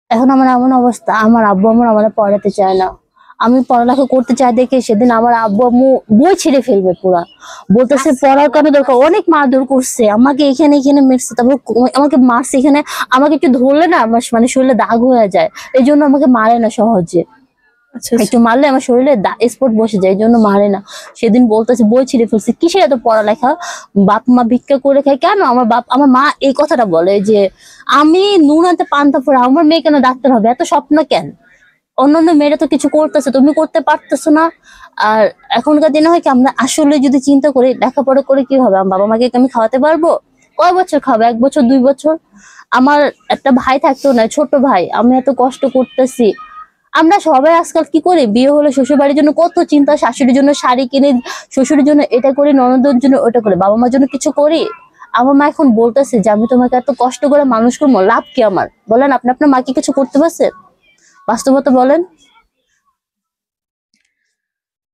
এখন আমার এমন অবস্থা, আমার আব্বু আম্মু আমার পড়াতে চায় না। আমি পড়ালেখা করতে চাই দেখে সেদিন আমার আব্বু আম্মু বই ছিঁড়ে ফেলবে পুরা, বলতেছে পড়ার কারণে দরকার। অনেক মারধর করছে আমাকে, এখানে এখানে মেরেছে, তারপর আমাকে মারছে এখানে। আমাকে একটু ধরলে না আমার মানে শরীরে দাগ হয়ে যায়, এই জন্য আমাকে মারে না সহজে। একটু মারলে আমার শরীরে স্পট বসে যায়, এই জন্য মারে না। সেদিন বলতেছে বই ছিঁড়ে ফেলছে, কিসের এত পড়ালেখা, বাপ মা ভিক্ষা করে খায় কেন? আমার মা এই কথাটা বলে যে আমি নুন আনতে পান্তা পড়া, আমার মেয়ে কেন ডাক্তার হবে, এত স্বপ্ন কেন? অন্যান্য মেয়েরা তো কিছু করতেছে, তুমি করতে পারতেছো না। আর এখনকার দিনে হয় কি, আমরা আসলে যদি চিন্তা করি লেখাপড়া করে কি হবে, আমার বাবা মাকে আমি খাওয়াতে পারবো? কয় বছর খাবো, 1 বছর 2 বছর? আমার একটা ভাই থাকতো না, ছোট ভাই, আমি এত কষ্ট করতেছি। আমরা সবাই আজকাল কি করি, বিয়ে হলে শ্বশুর বাড়ির জন্য কত চিন্তা, শাশুড়ির জন্য শাড়ি কিনে, শ্বশুরের জন্য এটা করি, ননদের জন্য ওটা করি, বাবা মার জন্য কিছু করি। আমার মা এখন বলতেছে যে আমি তোমাকে এত কষ্ট করে মানুষ করবো, লাভ কি আমার? বলেন আপনি আপনার মাকে কিছু করতে পারছেন? বাস্তবতা বলেন।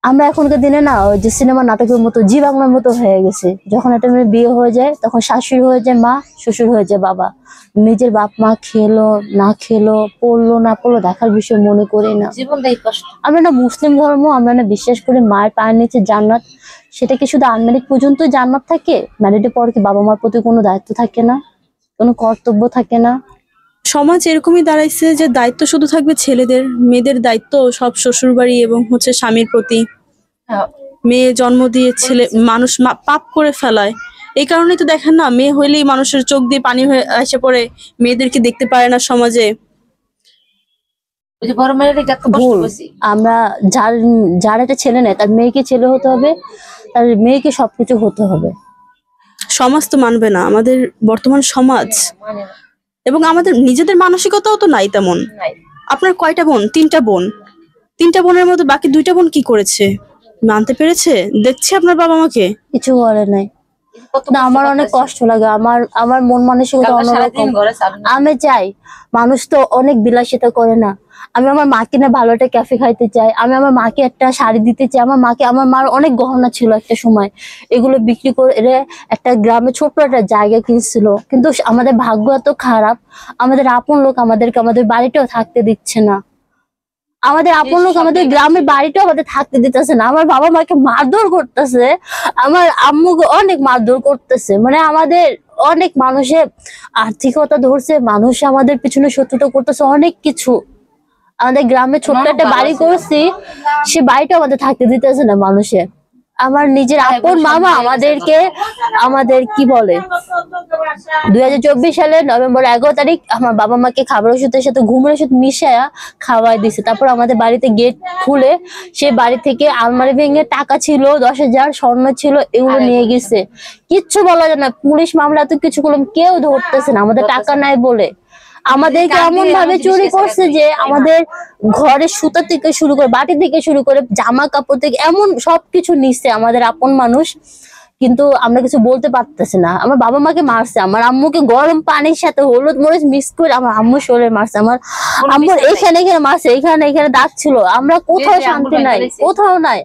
আমরা এখনকার দিনে না ওই যে সিনেমা নাটকের মতো, জি বাংলার মতো হয়ে গেছে। যখন একটা মেয়ে বিয়ে হয়ে যায় তখন শাশুড়ি হয়ে যায় মা, শ্বশুর হয়ে যায় বাবা। নিজের বাপ মা খেলো না খেলো, পড়লো না পড়লো দেখার বিষয় মনে করি না। জীবনটাই কষ্ট। আমরা না মুসলিম ধর্ম, আমরা না বিশ্বাস করি মায়ের পায়ের নিচে জান্নাত। সেটা কি শুধু আনম্যারিড পর্যন্ত জান্নাত থাকে? ম্যারিডের পর কি বাবা মার প্রতি কোনো দায়িত্ব থাকে না, কোনো কর্তব্য থাকে না? সমাজ এরকমই দাঁড়াইছে যে দায়িত্ব শুধু থাকবে ছেলেদের, মেয়েদের দায়িত্ব সব শ্বশুর বাড়ি এবং স্বামীর প্রতি। মেয়ে জন্ম দিয়ে ছেলে মানুষ পাপ করে ফেলায়। এই কারণেই তো দেখেন না, মেয়ে হইলেই মানুষের চোখ দিয়ে পানি হয়ে এসে পড়ে, মেয়েদেরকে দেখতে পারে না সমাজে। ভুল। আমরা যার যার একটা ছেলে নেই তার মেয়েকে ছেলে হতে হবে, তার মেয়েকে সবকিছু হতে হবে। সমাজ তো মানবে না, আমাদের বর্তমান সমাজ এবং আমাদের নিজেদের মানসিকতাও তো নাই তেমন। আপনার কয়টা বোন? 3টা বোন। 3টা বোনের মধ্যে বাকি 2টা বোন কি করেছে? মানতে পেরেছে? দেখছে আপনার বাবা মাকে? কিছু করে নাই। না, আমার অনেক কষ্ট লাগে, আমার মন মানসিকতা অন্যরকম। আমি চাই, মানুষ তো অনেক বিলাসিতা করে না। আমি আমার মাকে না ভালো একটা ক্যাফে খাইতে চাই, আমি আমার মাকে একটা শাড়ি দিতে চাই। আমার মার অনেক গহনা ছিল একটা সময়, এগুলো বিক্রি করে একটা গ্রামে ছোট্ট একটা জায়গা কিনছিল। কিন্তু আমাদের ভাগ্য এত খারাপ, আমাদের আপন লোক আমাদেরকে আমাদের বাড়িটাও থাকতে দিচ্ছে না। আমাদের আপন লোক আমাদের গ্রামের বাড়িটাও আমাদের থাকতে দিতেছে না। আমার বাবা মাকে মারধর করতেছে, আমার আম্মুকে অনেক মারধর করতেছে। মানে আমাদের অনেক মানুষের আর্থিকতা ধরছে, মানুষ আমাদের পিছনে শত্রুতা করতেছে, অনেক কিছু। আমাদের গ্রামে ছোট্ট একটা বাড়ি করছি, সে বাড়িটা আমাদের থাকতে দিতেছে না মানুষে। আমার নিজের আপন মামা আমাদের কি বলে 2024 সালের নভেম্বর 11 তারিখ আমার বাবা মাকে খাবার ওষুধের সাথে ঘুমের ওষুধ মিশায়া খাওয়াই দিছে। তারপর আমাদের বাড়িতে গেট খুলে সে বাড়ি থেকে আলমারি ভেঙে টাকা ছিল 10,000, স্বর্ণ ছিল, এগুলো নিয়ে গেছে। কিচ্ছু বলা যায় না, পুলিশ মামলা এত কিছু করলাম, কেউ ধরতেছে না আমাদের টাকা নাই বলে। আমাদেরকে এমন ভাবে চুরি করছে যে আমাদের ঘরের সুতা থেকে শুরু করে, বাটি থেকে শুরু করে, জামা কাপড় থেকে, এমন সবকিছু নিচ্ছে আমাদের আপন মানুষ। কিন্তু আমরা কিছু বলতে পারতেছি না। আমার বাবা মাকে মারছে, আমার আম্মুকে গরম পানির সাথে হলুদ মরিচ মিক্স করে আমার আম্মুর শরীরে মারছে, আমার আম্মুর এখানে মারছে, এখানে দাগ ছিল। আমরা কোথাও শান্তি নাই, কোথাও নাই।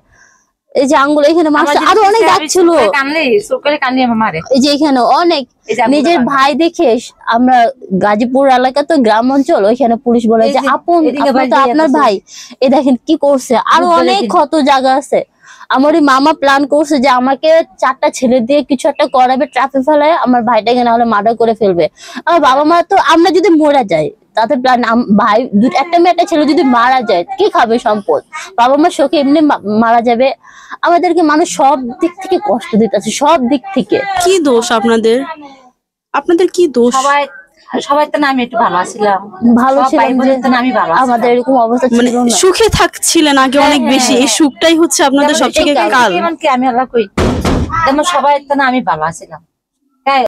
এই যে আঙ্গুল এখানে মারছে, আরো অনেক দাগ ছিল। এই যে এখানে অনেক, নিজের ভাই দেখে আমরা গাজীপুর এলাকা তো গ্রাম অঞ্চল, ওইখানে পুলিশ বলে যে আপনার ভাই, এই দেখেন কি করছে। আরো অনেক ক্ষত জায়গা আছে। আমার মামা প্ল্যান করছে যে আমাকে 4টা ছেলে দিয়ে কিছু একটা করাবে, ট্রাফে ফেলায় আমার ভাইটাকে না হলে মার্ডার করে ফেলবে। আমার বাবা মা তো, আমরা যদি মরে যাই তাতে প্ল্যান, ভাই একটা মেয়ে একটা ছেলে যদি মারা যায় কি খাবে সম্পদ? বাবা মা শোকে এমনি মারা যাবে। আমাদেরকে মানুষ সব দিক থেকে কষ্ট দিতেছে, সব দিক থেকে। কি দোষ আপনাদের? আপনাদের কি দোষ? সবাই তো না, আমি একটু ভালো ছিলাম, ভালো ছিলাম যে আমাদের এরকম অবস্থা ছিল না। সুখে থাকছিলেন আগে অনেক বেশি, এই সুখটাই হচ্ছে আপনাদের সবথেকে কাল। আমি আল্লাহ কই, তেমন সবাই তো না, আমি ভালো ছিলাম।